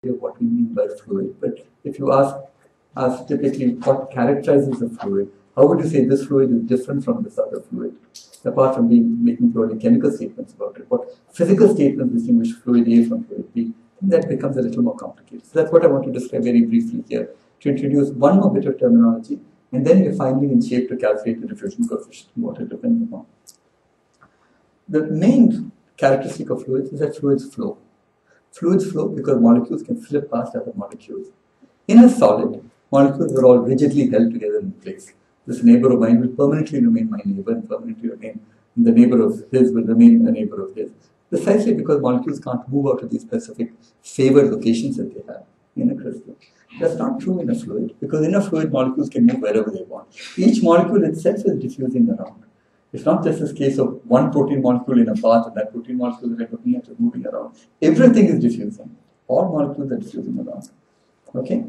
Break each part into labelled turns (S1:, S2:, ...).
S1: What we mean by fluid, but if you ask typically what characterizes a fluid, how would you say this fluid is different from this other fluid? Apart from making purely chemical statements about it, what physical statements distinguish fluid A from fluid B? And that becomes a little more complicated. So that's what I want to describe very briefly here, to introduce one more bit of terminology, and then we're finally in shape to calculate the diffusion coefficient and what it depends upon. The main characteristic of fluids is that fluids flow. Fluids flow because molecules can slip past other molecules. In a solid, molecules are all rigidly held together in place. This neighbor of mine will permanently remain my neighbor, and permanently remain the neighbor of his will remain a neighbor of his. Precisely because molecules can't move out of these specific favored locations that they have in a crystal. That's not true in a fluid, because in a fluid, molecules can move wherever they want. Each molecule itself is diffusing around. It's not just this case of one protein molecule in a bath and that protein molecule that I'm looking at is moving around. Everything is diffusing. All molecules are diffusing around. Okay?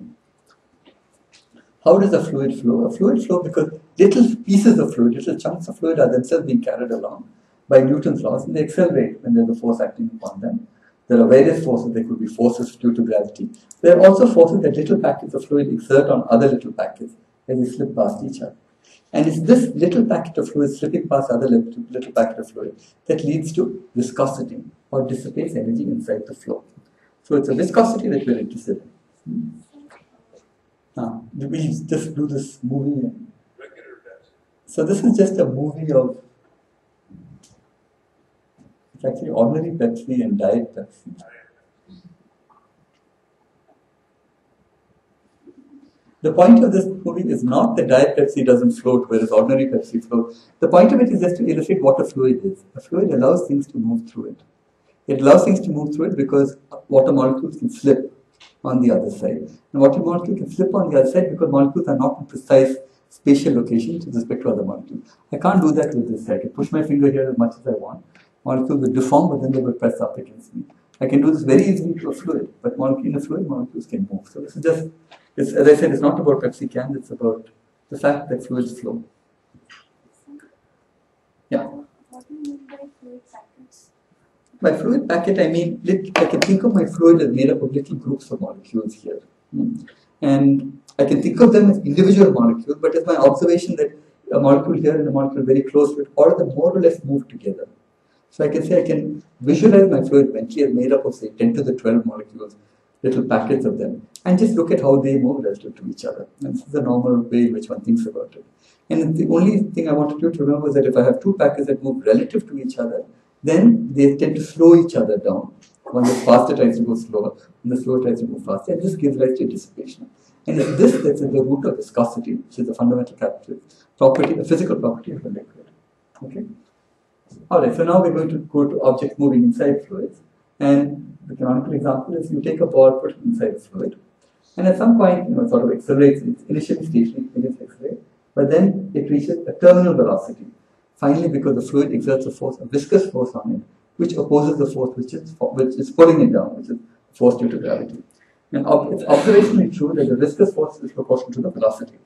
S1: How does a fluid flow? A fluid flow because little pieces of fluid, little chunks of fluid are themselves being carried along by Newton's laws, and they accelerate when there's a force acting upon them. There are various forces. There could be forces due to gravity. There are also forces that little packets of fluid exert on other little packets as they slip past each other. And it's this little packet of fluid slipping past other little packet of fluid that leads to viscosity or dissipates energy inside the flow. So it's a viscosity that we're interested in. We just do this movie. So this is just a movie of, it's actually ordinary Pepsi and Diet Pepsi. The point of this movie is not that Diet Pepsi doesn't float, whereas ordinary Pepsi floats. The point of it is just to illustrate what a fluid is. A fluid allows things to move through it. It allows things to move through it because water molecules can slip on the other side. And water molecules can slip on the other side because molecules are not in precise spatial locations with respect to other molecules. I can't do that with this side. I can push my finger here as much as I want. Molecules will deform, but then they will press up against me. I can do this very easily to a fluid, but in a fluid, molecules can move. So this is just, as I said, it's not about Pepsi cans, it's about the fact that fluids flow. Yeah?
S2: What do you mean by fluid packets?
S1: By fluid packet, I mean, I can think of my fluid as made up of little groups of molecules here. And I can think of them as individual molecules, but it's my observation that a molecule here and a molecule very close to it, all of them more or less move together. So I can say I can visualize my fluid mentally as made up of, say, 10 to the 12 molecules, little packets of them, and just look at how they move relative to each other. And this is the normal way in which one thinks about it. And the only thing I wanted you to remember is that if I have two packets that move relative to each other, then they tend to slow each other down. One that's faster tries to go slower, and the slower tries to go faster, and this gives rise to dissipation. And it's this that's at the root of viscosity, which is a fundamental property, a physical property of a liquid. Okay? Alright, so now we're going to go to objects moving inside fluids. And the canonical example is you take a ball, put it inside a fluid, and at some point, it sort of accelerates. It's initially stationary, it begins to accelerate, but then it reaches a terminal velocity. Finally, because the fluid exerts a force, a viscous force on it, which opposes the force which is pulling it down, which is force due to gravity. And it's observationally true that the viscous force is proportional to the velocity.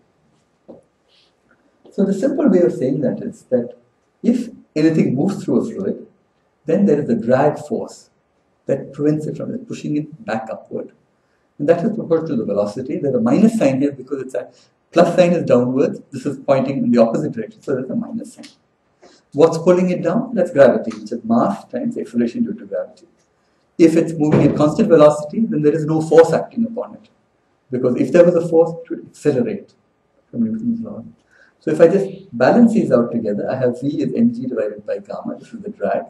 S1: So the simple way of saying that is that if anything moves through a fluid, then there is a drag force that prevents it from pushing it back upward. And that is proportional to the velocity. There's a minus sign here because it's a plus sign is downwards. This is pointing in the opposite direction, so there's a minus sign. What's pulling it down? That's gravity, which is mass times acceleration due to gravity. If it's moving at constant velocity, then there is no force acting upon it. Because if there was a force, it would accelerate from Newton's law. So if I just balance these out together, I have V is mg divided by gamma. This is the drag.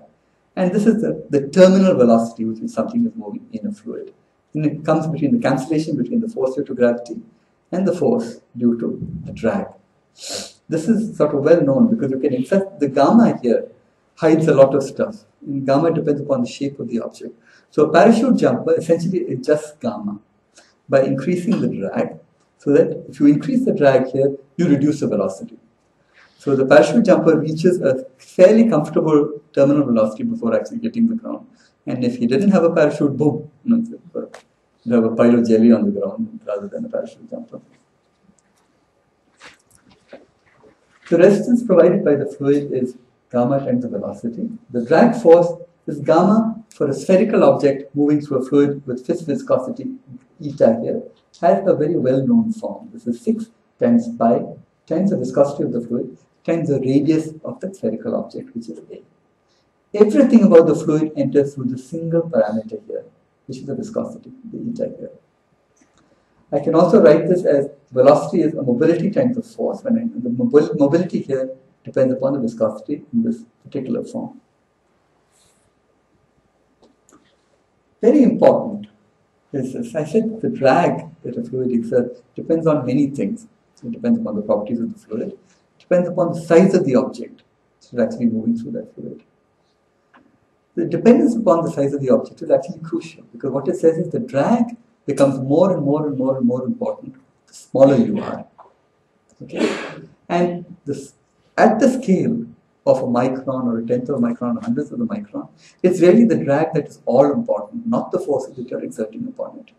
S1: And this is the terminal velocity with which something is moving in a fluid. And it comes between the cancellation between the force due to gravity and the force due to the drag. This is sort of well known because you can, in fact, the gamma here hides a lot of stuff. And gamma depends upon the shape of the object. So a parachute jumper essentially adjusts gamma by increasing the drag, so that if you increase the drag here, you reduce the velocity. So the parachute jumper reaches a fairly comfortable terminal velocity before actually hitting the ground. And if he didn't have a parachute, boom, you have a pile of jelly on the ground rather than a parachute jumper. The resistance provided by the fluid is gamma times the velocity. The drag force is gamma for a spherical object moving through a fluid with fixed viscosity, eta here, has a very well-known form. This is 6 times pi times the viscosity of the fluid times the radius of the spherical object, which is A. Everything about the fluid enters through the single parameter here, which is the viscosity, the eta here. I can also write this as velocity is a mobility times the force. The mobility here depends upon the viscosity in this particular form. Very important is, as I said, the drag that a fluid exerts depends on many things. So it depends upon the properties of the fluid. It depends upon the size of the object that is actually moving through that fluid. The dependence upon the size of the object is actually crucial because what it says is the drag becomes more and more and more and more important the smaller you are. Okay? And this, at the scale of a micron or a tenth of a micron or hundredth of a micron, it's really the drag that is all important, not the forces that you're exerting upon it.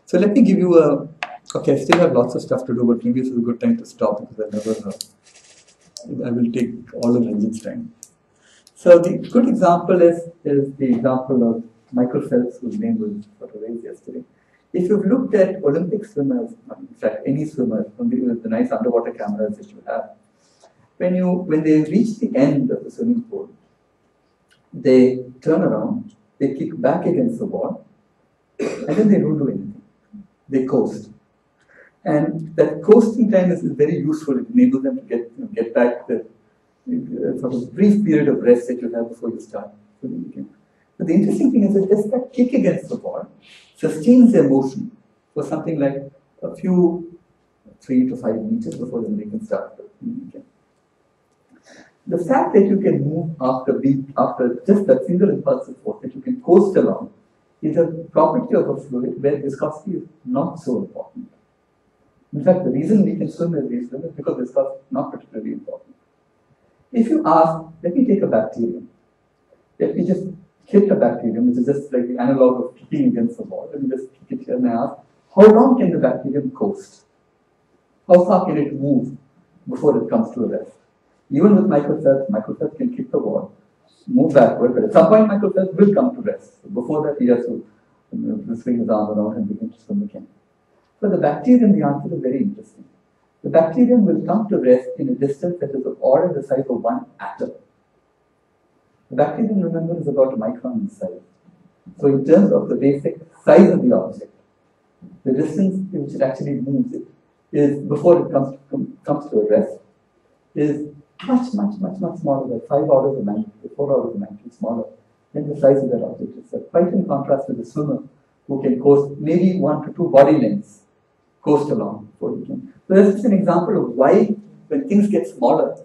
S1: So let me give you a, okay, I still have lots of stuff to do, but maybe this is a good time to stop because I will take all of Ranjit's time. So the good example is the example of Michael Phelps, whose name was sort of raised yesterday. If you've looked at Olympic swimmers, in fact any swimmer, with the nice underwater cameras that you have, when they reach the end of the swimming pool, they turn around, they kick back against the wall, and then they don't do anything. They coast. And that coasting time is very useful. It enables them to get back the sort of brief period of rest that you have before you start swimming again. But the interesting thing is that just that kick against the wall sustains their motion for something like a few 3 to 5 meters before then they can start swimming again. The fact that you can move after just that single impulsive force, that you can coast along, is a property of a fluid where viscosity is not so important. In fact, the reason we can swim as we swim is because viscosity is not particularly important. If you ask, let me take a bacterium. Let me just hit a bacterium, which is just like the analog of kicking against the wall. Let me just kick it here and ask, how long can the bacterium coast? How far can it move before it comes to a rest? Even with Michael Phelps can kick the wall, move backward, but at some point Michael Phelps will come to rest. So before that, he has to swing his arm around and begin to swim again. For the bacterium, the answer is very interesting. The bacterium will come to rest in a distance that is of order the size of one atom. The bacterium, remember, is about a micron in size. So in terms of the basic size of the object, the distance in which it actually moves it is, before it comes to a rest, is much smaller, like 5 orders of magnitude, 4 orders of magnitude smaller than the size of that object itself. Quite in contrast to the swimmer, who can coast maybe 1 to 2 body lengths, coast along before he can. So this is an example of why, when things get smaller,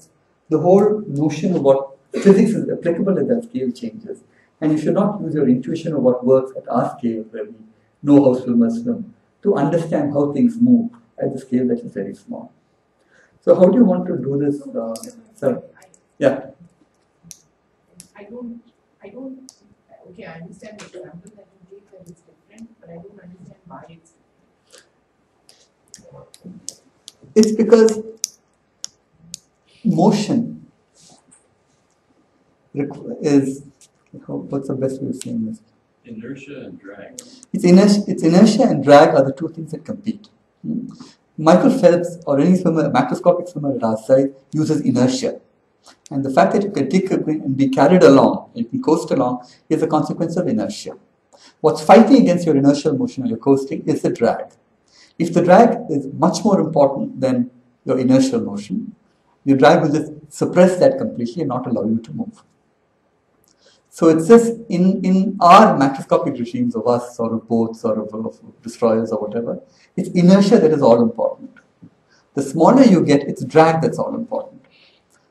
S1: the whole notion of what physics is applicable at that scale changes. And you should not use your intuition of what works at our scale, where we know how swimmers swim, to understand how things move at the scale that is very small. So how do you want to do this? Sorry. Yeah.
S3: I don't, okay, I understand the example that you gave that it's different, but I don't understand why it's different.
S1: It's because motion is, what's the best way of saying this?
S4: Inertia and drag.
S1: It's inertia and drag are the two things that compete. Michael Phelps or any swimmer, macroscopic swimmer at our size, uses inertia. And the fact that you can take and be carried along, you can coast along, is a consequence of inertia. What's fighting against your inertial motion or your coasting is the drag. If the drag is much more important than your inertial motion, your drag will just suppress that completely and not allow you to move. So it's just in our macroscopic regimes of us or of boats or of destroyers or whatever, it's inertia that is all important. The smaller you get, it's drag that's all important.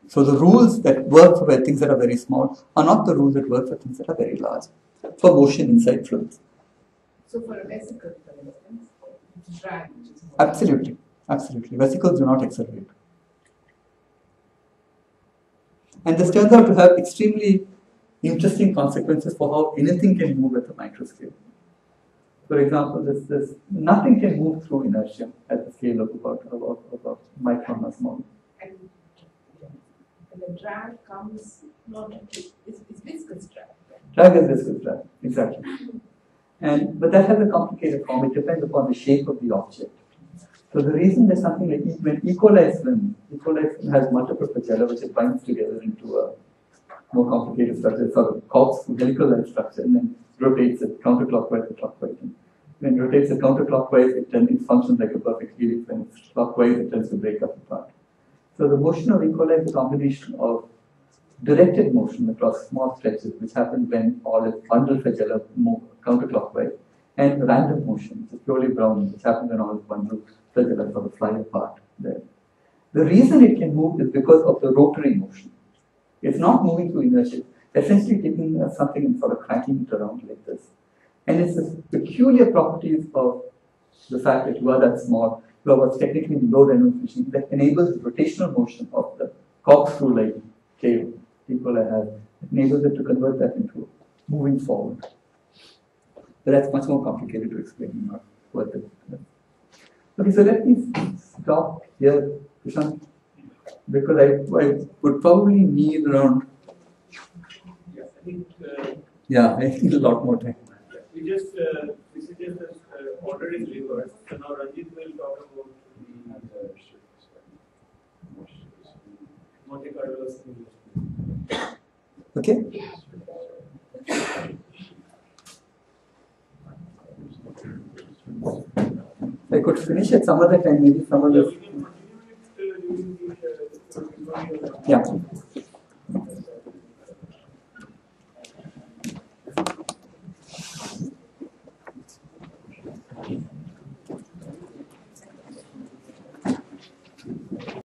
S1: So the rules that work for things that are very small are not the rules that work for things that are very large, for motion inside fluids.
S3: So for a vesicle, for instance, drag, which is more.
S1: Absolutely, absolutely. Vesicles do not accelerate. And this turns out to have extremely interesting consequences for how anything can move at the microscale. For example, nothing can move through inertia at the scale of about micron or smaller.
S3: And the drag comes not, it's viscous drag.
S1: Drag is viscous drag, exactly. But that has a complicated form. It depends upon the shape of the object. So the reason there's something like when E. coli swim has multiple flagella which it binds together into a more complicated structure. It's sort of corkscrew, helical-like structure, and then rotates it counterclockwise and clockwise. When it rotates it counterclockwise, it functions like a perfect helix. When it's clockwise, it tends to break up apart. So the motion of E. coli is a combination of directed motion across small stretches, which happens when all its bundle flagella move counterclockwise, and random motion, which is purely Brownian, which happens when all its bundle flagella sort of fly apart there. The reason it can move is because of the rotary motion. It's not moving through inertia. Essentially taking something and sort of cracking it around like this. And it's the peculiar properties of the fact that you are that small, you have what's technically low Reynolds machine that enables the rotational motion of the corkscrew-like tail E. coli has. It enables it to convert that into moving forward. But that's much more complicated to explain, not worth it. Okay, so let me stop here, Prashant, because I would probably need around.
S4: Yeah,
S1: I think a lot more time.
S5: We just this is just order is reversed. So now Ranjit will talk about Monte Carlo simulation.
S1: Okay? I could finish at some other time, maybe some other.